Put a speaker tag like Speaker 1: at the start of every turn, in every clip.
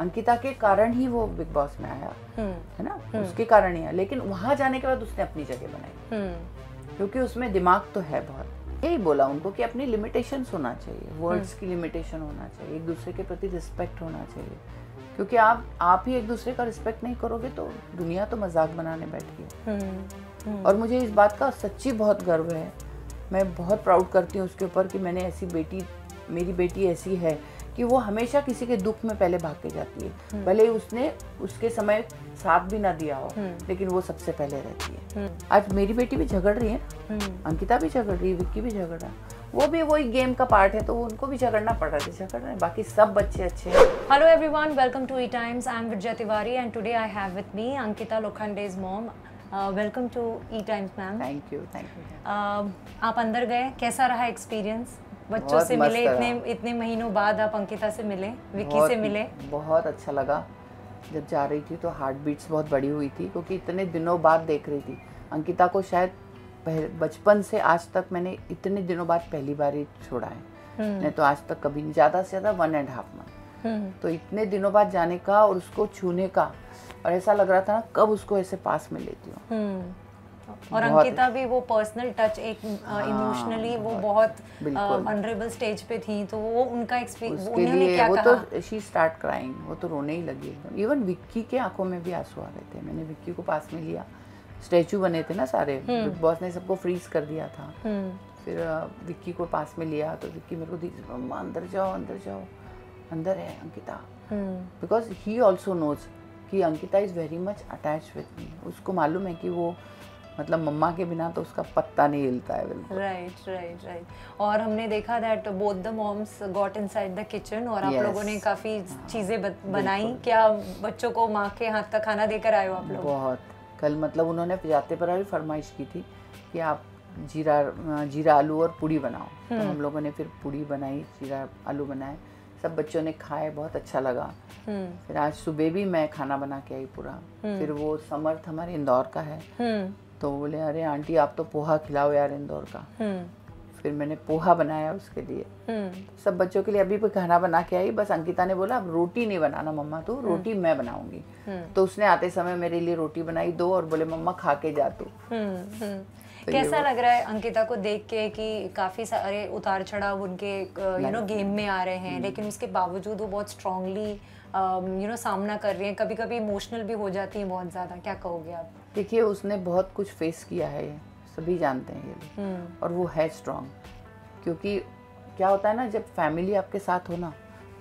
Speaker 1: अंकिता के कारण ही वो बिग बॉस में आया, है ना, उसके कारण ही आया। लेकिन वहां जाने के बाद उसने अपनी जगह बनाई, क्योंकि उसमें दिमाग तो है बहुत। यही बोला उनको कि अपनी लिमिटेशन होना चाहिए, वर्ड्स की लिमिटेशन होना चाहिए, एक दूसरे के प्रति रिस्पेक्ट होना चाहिए, क्योंकि आप ही एक दूसरे का रिस्पेक्ट नहीं करोगे तो दुनिया तो मजाक बनाने बैठी है। और मुझे इस बात का सच्ची बहुत गर्व है, मैं बहुत प्राउड करती हूँ उसके ऊपर कि मैंने ऐसी बेटी, मेरी बेटी ऐसी है कि वो हमेशा किसी के दुख में पहले भाग के जाती है, भले ही उसने उसके समय साथ भी ना दिया हो, लेकिन वो सबसे पहले रहती है। आज मेरी बेटी भी झगड़ रही है, अंकिता भी झगड़ रही है, विक्की भी झगड़ रहा है, वो भी वही गेम का पार्ट है, तो उनको भी झगड़ना पड़ रहा है, झगड़ रहे हैं, बाकी सब बच्चे अच्छे हैं।
Speaker 2: Hello everyone, welcome to E Times. I am Vijay Tiwari and today I have with me Ankita Lokhande's mom. Welcome to E Times ma'am.
Speaker 1: Thank you, thank you.
Speaker 2: आप अंदर गए, कैसा रहा एक्सपीरियंस? बच्चों से मिले, इतने महीनों बाद आप अंकिता से मिले, विक्की से मिले।
Speaker 1: बहुत अच्छा लगा। जब जा रही थी तो हार्ट बीट्स बहुत बड़ी हुई थी, क्योंकि इतने दिनों बाद देख रही थी अंकिता को। शायद बचपन से आज तक मैंने इतने दिनों बाद पहली बार ही छोड़ा है, नहीं तो आज तक कभी नहीं, ज़्यादा से ज़्यादा 1.5 मंथ। तो इतने दिनों बाद जाने का और उसको छूने का, और ऐसा लग रहा था ना कब उसको ऐसे पास में लेती हूँ।
Speaker 2: और अंकिता भी वो पर्सनल टच, एक इमोशनली वो बहुत वल्नरेबल स्टेज पे थी, तो वो उनका एक्सपीरियंस, उन्होंने क्या कहा?
Speaker 1: तो शी स्टार्ट क्राइंग, वो तो रोने ही लगी एकदम। इवन विक्की के आंखों में भी आंसू आ रहे थे। मैंने विक्की को पास में लिया, स्टैचू बने थे ना सारे, बिग बॉस ने सबको फ्रीज कर दिया था। फिर विक्की को पास में लिया तो विक्की मेरे को दिख, मम्मा अंदर जाओ, अंदर जाओ, अंदर है Ankita, because he also knows कि Ankita is very much attach with me. उसको मालूम है कि वो मतलब मम्मा के बिना तो उसका पत्ता नहीं हिलता है। बिल्कुल
Speaker 2: राइट। और हमने देखा that both the moms got inside the kitchen और आप लोगों ने काफी चीजें बनाई। क्या बच्चों को माँ के हाथ का खाना देकर आए हो आप लोग?
Speaker 1: बहुत। कल मतलब उन्होंने जाते पर भी फरमाइश की थी कि आप जीरा आलू और पूड़ी बनाओ, तो हम लोगों ने फिर पूड़ी बनाई, जीरा आलू बनाए, सब बच्चों ने खाए, बहुत अच्छा लगा। फिर आज सुबह भी मैं खाना बना के आई पूरा। फिर वो समर्थ हमारे इंदौर का है, तो बोले अरे आंटी आप तो पोहा खिलाओ यार इंदौर का। फिर मैंने पोहा बनाया उसके लिए, सब बच्चों के लिए अभी भी खाना बना के आई। बस अंकिता ने बोला अब रोटी नहीं बनाना मम्मा, तो रोटी मैं बनाऊंगी। तो उसने आते समय मेरे लिए रोटी बनाई 2 और बोले मम्मा खा के जा तू।
Speaker 2: तो कैसा लग रहा है अंकिता को देख के कि काफी सारे उतार चढ़ाव उनके गेम में आ रहे हैं, लेकिन उसके बावजूद वो बहुत स्ट्रांगली सामना कर रही हैं। कभी कभी इमोशनल भी हो जाती हैं बहुत ज्यादा, क्या कहोगे आप?
Speaker 1: देखिए उसने बहुत कुछ फेस किया है, सभी जानते हैं ये, और वो है स्ट्रांग। क्योंकि क्या होता है ना, जब फैमिली आपके साथ हो ना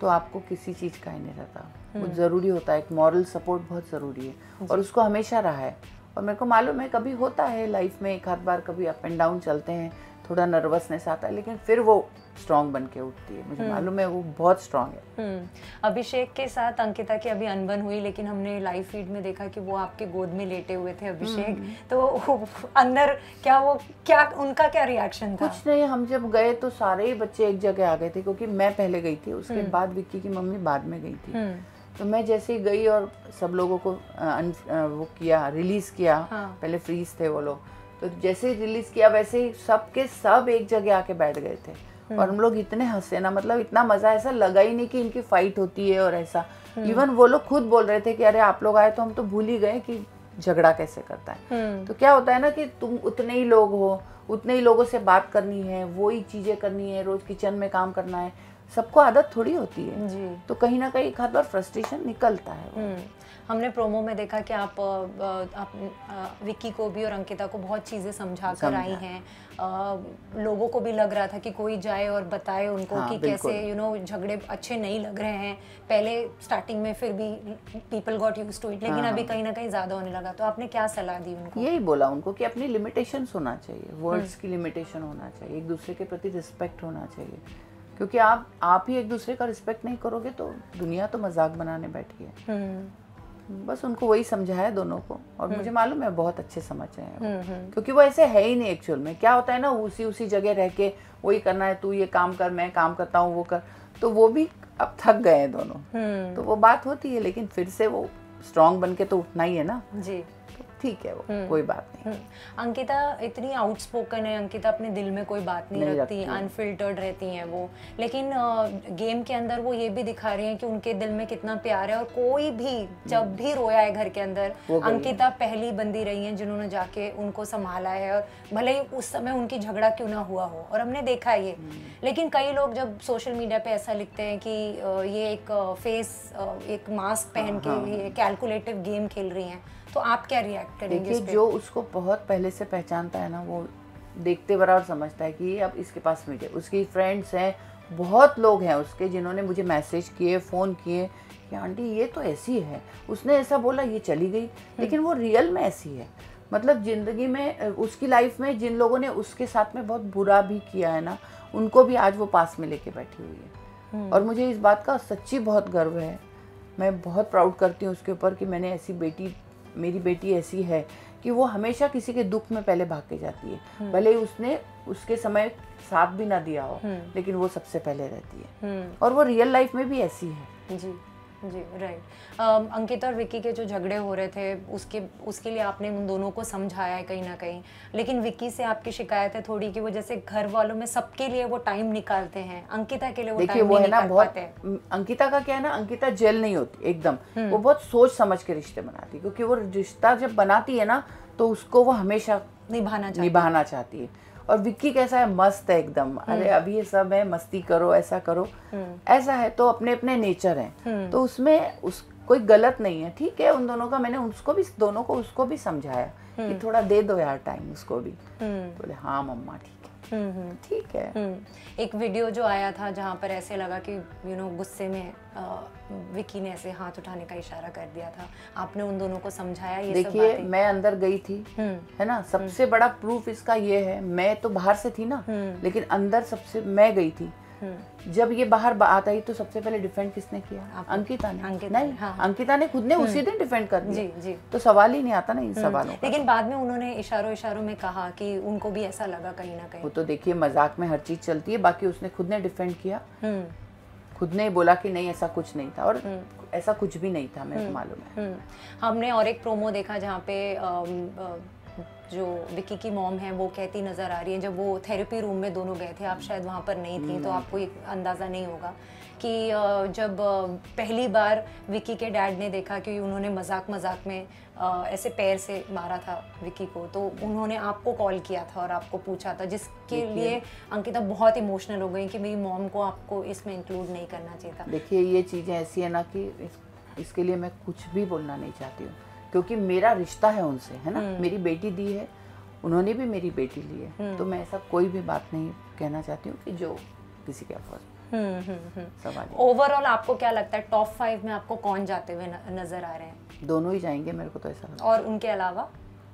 Speaker 1: तो आपको किसी चीज़ का ही नहीं रहता, वो ज़रूरी होता है, एक मॉरल सपोर्ट बहुत ज़रूरी है, और उसको हमेशा रहा है। और मेरे को मालूम है कभी होता है लाइफ में, एक आध बार कभी अप एंड डाउन चलते हैं, थोड़ा नर्वसनेस आता है, लेकिन फिर वो स्ट्रांग बन के उठती है। मुझे मालूम है वो बहुत स्ट्रांग है।
Speaker 2: अभिषेक के साथ अंकिता की अभी अनबन हुई, लेकिन हमने लाइव फीड में देखा कि वो आपके गोद में लेटे हुए थे अभिषेक, तो अंदर क्या उनका क्या रिएक्शन था?
Speaker 1: कुछ नहीं, हम जब गए तो सारे ही बच्चे एक जगह आ गए थे, क्योंकि मैं पहले गई थी, उसके बाद विक्की की मम्मी बाद में गई थी। तो मैं जैसे ही गई और सब लोगों को वो किया, रिलीज किया, पहले फ्रीज थे वो लोग, तो जैसे ही रिलीज किया वैसे ही सबके सब एक जगह आके बैठ गए थे। और हम लोग इतने हंसे ना, मतलब इतना मजा, ऐसा लगा ही नहीं कि इनकी फाइट होती है और ऐसा। इवन वो लोग खुद बोल रहे थे कि अरे आप लोग आए तो हम तो भूल ही गए कि झगड़ा कैसे करता है। तो क्या होता है ना कि तुम उतने ही लोग हो, उतने ही लोगों से बात करनी है, वो ही चीजें करनी है, रोज किचन में काम करना है, सबको आदत थोड़ी होती है जी। तो कहीं ना कहीं एक आध बार फ्रस्ट्रेशन निकलता है।
Speaker 2: हमने प्रोमो में देखा कि आप विक्की को भी और अंकिता को बहुत चीज़ें समझा कर आई हैं। लोगों को भी लग रहा था कि कोई जाए और बताए उनको कि कैसे झगड़े अच्छे नहीं लग रहे हैं। पहले स्टार्टिंग में फिर भी people got used to it, लेकिन अभी कहीं ना कहीं ज़्यादा होने लगा। तो आपने क्या सलाह दी उनको?
Speaker 1: यही बोला उनको कि अपनी लिमिटेशन होना चाहिए, वर्ड्स की लिमिटेशन होना चाहिए, एक दूसरे के प्रति रिस्पेक्ट होना चाहिए, क्योंकि आप ही एक दूसरे का रिस्पेक्ट नहीं करोगे तो दुनिया तो मजाक बनाने बैठी है। बस उनको वही समझाया दोनों को, और मुझे मालूम है बहुत अच्छे समझ हैं, क्योंकि वो ऐसे है ही नहीं एक्चुअल में। क्या होता है ना, उसी जगह रह के वही करना है, तू ये काम कर, मैं काम करता हूँ, वो कर, तो वो भी अब थक गए हैं दोनों। तो वो बात होती है, लेकिन फिर से वो स्ट्रांग बन के तो उठना ही है ना जी। ठीक है, वो कोई बात नहीं।
Speaker 2: अंकिता इतनी आउटस्पोकन है, अंकिता अपने दिल में कोई बात नहीं रखती, अनफिल्टर्ड रहती हैं वो, लेकिन गेम के अंदर वो ये भी दिखा रही हैं कि उनके दिल में कितना प्यार है, और कोई भी जब भी रोया है घर के अंदर, अंकिता पहली बंदी रही हैं जिन्होंने जाके उनको संभाला है, और भले ही उस समय उनकी झगड़ा क्यों ना हुआ हो, और हमने देखा ये। लेकिन कई लोग जब सोशल मीडिया पे ऐसा लिखते हैं कि ये एक फेस, एक मास्क पहन के ये कैलकुलेटिव गेम खेल रही हैं, तो आप क्या रिएक्ट करेंगे?
Speaker 1: देखिए, जो उसको बहुत पहले से पहचानता है ना, वो देखते बराबर समझता है कि अब इसके पास मीडिया, उसकी फ्रेंड्स हैं, बहुत लोग हैं उसके जिन्होंने मुझे मैसेज किए, फ़ोन किए कि आंटी ये तो ऐसी है, उसने ऐसा बोला, ये चली गई, लेकिन वो रियल में ऐसी है। मतलब ज़िंदगी में, उसकी लाइफ में जिन लोगों ने उसके साथ में बहुत बुरा भी किया है ना, उनको भी आज वो पास में लेके बैठी हुई है। और मुझे इस बात का सच्ची बहुत गर्व है, मैं बहुत प्राउड करती हूँ उसके ऊपर कि मैंने ऐसी बेटी, मेरी बेटी ऐसी है कि वो हमेशा किसी के दुख में पहले भाग के जाती है, भले ही उसने उसके समय साथ भी ना दिया हो, लेकिन वो सबसे पहले रहती है, और वो रियल लाइफ में भी ऐसी है।
Speaker 2: जी जी, राइट। अंकिता और विक्की के जो झगड़े हो रहे थे, उसके लिए आपने उन दोनों को समझाया है कहीं ना कहीं, लेकिन विक्की से आपकी शिकायत है थोड़ी कि वो जैसे घर वालों में सबके लिए वो टाइम निकालते हैं, अंकिता के लिए वो टाइम नहीं निकाल पाते हैं।
Speaker 1: अंकिता का क्या है ना, अंकिता जेल नहीं होती एकदम, वो बहुत सोच समझ के रिश्ते बनाती है, क्योंकि वो रिश्ता जब बनाती है ना तो उसको वो हमेशा निभाना चाहती है। और विक्की कैसा है, मस्त है एकदम, अरे अभी ये सब है, मस्ती करो, ऐसा करो, ऐसा है, तो अपने अपने नेचर हैं, तो उसमें कोई गलत नहीं है, ठीक है। उन दोनों का मैंने उसको भी समझाया कि थोड़ा दे दो यार टाइम उसको भी, बोले हाँ मम्मा ठीक है।
Speaker 2: एक वीडियो जो आया था जहाँ पर ऐसे लगा कि गुस्से में विक्की ने ऐसे हाथ उठाने का इशारा कर दिया था, आपने उन दोनों को समझाया ये सब बातें?
Speaker 1: देखिए, मैं अंदर गई थी, है ना, सबसे बड़ा प्रूफ इसका ये है, मैं तो बाहर से थी ना, लेकिन अंदर सबसे मैं गई थी। जब ये बाहर बात आई तो सबसे पहले डिफेंड किसने किया? अंकिता ने। नहीं, हाँ। अंकिता ने खुद ने उसी दिन डिफेंड कर दिया। जी, जी। तो सवाल ही नहीं आता ना इन सवालों का।
Speaker 2: लेकिन बाद में उन्होंने इशारों में कहा कि उनको भी ऐसा लगा कहीं ना कहीं।
Speaker 1: वो तो देखिए, मजाक में हर चीज चलती है, बाकी उसने खुद ने डिफेंड किया, खुद ने बोला कि नहीं ऐसा कुछ नहीं था, और ऐसा कुछ भी नहीं था, मेरे को मालूम है।
Speaker 2: हमने और एक प्रोमो देखा जहाँ पे जो विक्की की मॉम है वो कहती नज़र आ रही है, जब वो थेरेपी रूम में दोनों गए थे, आप शायद वहाँ पर नहीं थी, तो आपको ये अंदाज़ा नहीं होगा कि जब पहली बार विक्की के डैड ने देखा कि उन्होंने मजाक में ऐसे पैर से मारा था विक्की को, तो उन्होंने आपको कॉल किया था और आपको पूछा था, जिसके लिए अंकिता बहुत इमोशनल हो गई कि मेरी मॉम को आपको इसमें इंक्लूड नहीं करना चाहिए था।
Speaker 1: देखिए, ये चीज़ें ऐसी है ना कि इसके लिए मैं कुछ भी बोलना नहीं चाहती हूँ, क्योंकि मेरा रिश्ता है उनसे, है ना, मेरी बेटी दी है, उन्होंने भी मेरी बेटी ली है, तो मैं ऐसा कोई भी बात नहीं कहना चाहती हूँ कि जो किसी के अफवाह सवाल।
Speaker 2: ओवरऑल आपको क्या लगता है, टॉप 5 में आपको कौन जाते हुए नजर आ रहे हैं?
Speaker 1: दोनों ही जाएंगे, मेरे को तो ऐसा लगता है।
Speaker 2: और उनके अलावा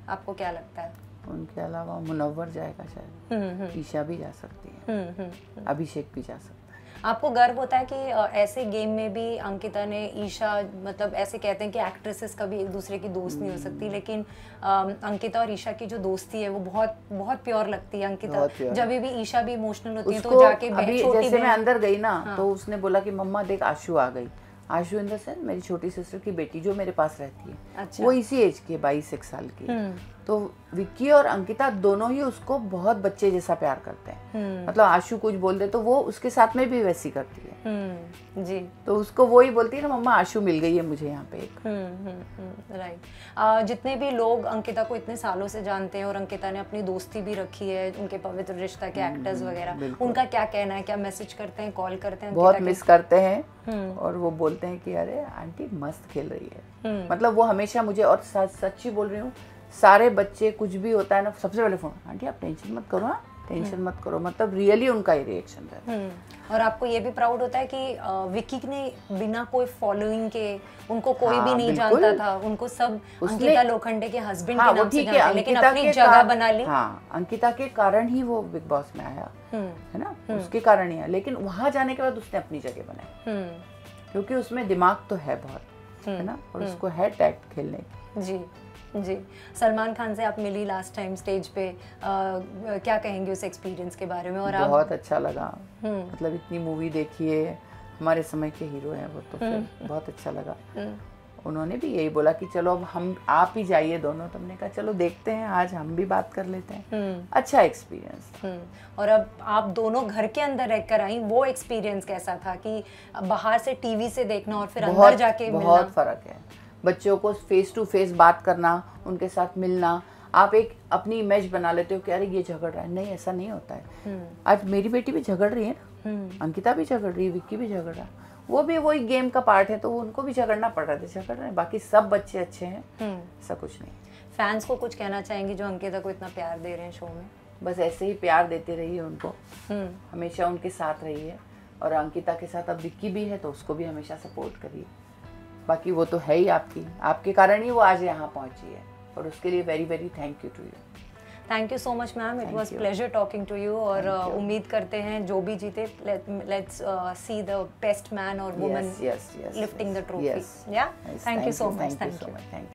Speaker 2: आपको क्या लगता है?
Speaker 1: उनके अलावा मुनव्वर जाएगा शायद, ईशा भी जा सकती है, अभिषेक भी जा सकता है।
Speaker 2: आपको गर्व होता है कि ऐसे गेम में भी अंकिता ने ईशा, मतलब ऐसे कहते हैं कि एक्ट्रेसेस कभी एक दूसरे की दोस्त नहीं हो सकती, लेकिन अंकिता और ईशा की जो दोस्ती है वो बहुत बहुत प्योर लगती है। अंकिता जब भी ईशा भी इमोशनल होती है तो जाके
Speaker 1: जैसे मैं अंदर गई ना, तो उसने बोला कि मम्मा देख आशु आ गई, आशु इन द सेंस मेरी छोटी सिस्टर की बेटी जो मेरे पास रहती है। अच्छा। वो इसी एज की है, 22 साल की। तो विक्की और अंकिता दोनों ही उसको बहुत बच्चे जैसा प्यार करते हैं, मतलब आशु कुछ बोल दे तो वो उसके साथ में भी वैसी करती है। जी, तो उसको वो ही बोलती है ना, मम्मा आशु मिल गई है मुझे यहाँ पे एक।
Speaker 2: राइट। जितने भी लोग अंकिता को इतने सालों से जानते हैं और अंकिता ने अपनी दोस्ती भी रखी है, उनके पवित्र रिश्ता के एक्टर्स वगैरह, उनका क्या कहना है? क्या मैसेज करते हैं, कॉल करते हैं?
Speaker 1: बहुत मिस करते हैं, और वो बोलते हैं कि अरे आंटी मस्त खेल रही है, मतलब वो हमेशा मुझे, और सच्ची बोल रही हूँ, सारे बच्चे कुछ भी होता है ना, सबसे पहले फोन, आंटी आप टेंशन मत करो, हाँ टेंशन मत करो, मतलब रियली उनका ही रिएक्शन है।
Speaker 2: और आपको ये भी प्राउड होता है कि विक्की ने बिना कोई फॉलोइंग के, उनको कोई भी नहीं जानता था, उनको सब अंकिता लोखंडे के हस्बैंड के नाम से जानते हैं, लेकिन अपनी जगह बना ली।
Speaker 1: हाँ, अंकिता के कारण ही वो बिग बॉस में आया, है ना, उसके कारण ही आया, लेकिन वहां जाने के बाद उसने अपनी जगह बनाई, क्योंकि उसमें दिमाग तो है बहुत, है ना, और उसको है टैक्ट खेलने की।
Speaker 2: जी जी। सलमान खान से आप मिली लास्ट टाइम स्टेज पे, क्या कहेंगे उस एक्सपीरियंस के बारे में? और
Speaker 1: बहुत अच्छा लगा, मतलब इतनी मूवी देखी है, हमारे समय के हीरो हैं वो, तो फिर बहुत अच्छा लगा। उन्होंने भी यही बोला कि चलो अब हम आप ही जाइए दोनों। तो हमने कहा चलो देखते हैं, आज हम भी बात कर लेते हैं। अच्छा एक्सपीरियंस।
Speaker 2: और अब आप दोनों घर के अंदर रहकर आई, वो एक्सपीरियंस कैसा था कि बाहर से टीवी से देखना और फिर अंदर जाके मिलना?
Speaker 1: बहुत फर्क है। बच्चों को फेस टू फेस बात करना, उनके साथ मिलना, आप एक अपनी इमेज बना लेते हो कि अरे ये झगड़ रहा है, नहीं ऐसा नहीं होता है। आज मेरी बेटी भी झगड़ रही है ना, अंकिता भी झगड़ रही है, विक्की भी झगड़ रहा है, वो भी वही गेम का पार्ट है, तो उनको भी झगड़ना पड़ रहा है, झगड़ रहे हैं। बाकी सब बच्चे अच्छे हैं, ऐसा कुछ नहीं।
Speaker 2: फैंस को कुछ कहना चाहेंगे जो अंकिता को इतना प्यार दे रहे हैं शो में?
Speaker 1: बस ऐसे ही प्यार देते रहिए उनको, हमेशा उनके साथ रहिए। और अंकिता के साथ अब विक्की भी है तो उसको भी हमेशा सपोर्ट करिए। बाकी वो तो है ही आपके कारण ही वो आज यहाँ पहुँची है, और उसके लिए very very thank you to you.
Speaker 2: Thank you so much ma'am, it was pleasure talking to you. और उम्मीद करते हैं जो भी जीते, let's see the best man और वुमन लिफ्टिंग द ट्रॉफी। या thank you so much. Thank you.